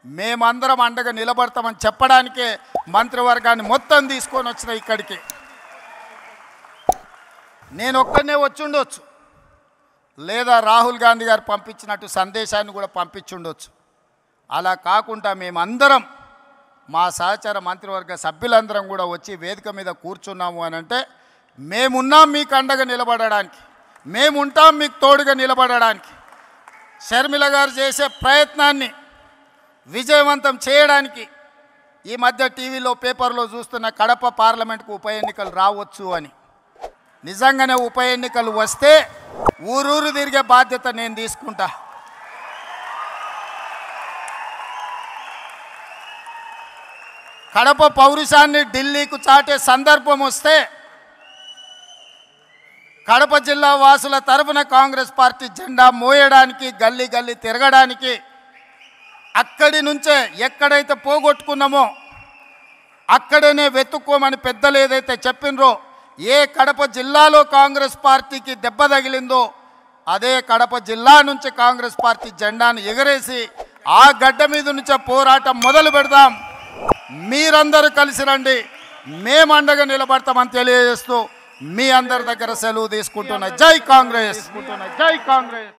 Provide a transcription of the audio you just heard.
మేమందరం అండగా నిలబడతామని చెప్పడానికే మంత్రివర్గాన్ని మొత్తం తీసుకొని వచ్చిన ఇక్కడికి. నేను ఒక్కనే వచ్చి ఉండొచ్చు, లేదా రాహుల్ గాంధీ గారు పంపించినట్టు సందేశాన్ని కూడా పంపించుండొచ్చు. అలా కాకుండా మేమందరం మా సహచర మంత్రివర్గ సభ్యులందరం కూడా వచ్చి వేదిక మీద కూర్చున్నాము అని అంటే మేమున్నాం మీకు అండగా నిలబడడానికి, మేముంటాం మీకు తోడుగా నిలబడడానికి. షర్మిల గారు చేసే ప్రయత్నాన్ని విజయవంతం చేయడానికి ఈ మధ్య టీవీలో పేపర్లో చూస్తున్న కడప పార్లమెంట్కు ఉప ఎన్నికలు రావచ్చు అని. నిజంగానే ఉప ఎన్నికలు వస్తే ఊరూరు తిరిగే బాధ్యత నేను తీసుకుంటా. కడప పౌరుషాన్ని ఢిల్లీకు చాటే సందర్భం వస్తే కడప జిల్లా వాసుల తరఫున కాంగ్రెస్ పార్టీ జెండా మోయడానికి, గల్లీ గల్లీ తిరగడానికి, అక్కడి నుంచే ఎక్కడైతే పోగొట్టుకున్నామో అక్కడనే వెతుక్కోమని పెద్దలు ఏదైతే చెప్పినరో, ఏ కడప జిల్లాలో కాంగ్రెస్ పార్టీకి దెబ్బ తగిలిందో అదే కడప జిల్లా నుంచి కాంగ్రెస్ పార్టీ జెండాను ఎగరేసి ఆ గడ్డ మీద నుంచే పోరాటం మొదలు పెడదాం. మీరందరూ కలిసి రండి, మేము అండగా నిలబడతామని తెలియజేస్తూ మీ అందరి దగ్గర సెలవు తీసుకుంటున్నా. జై కాంగ్రెస్.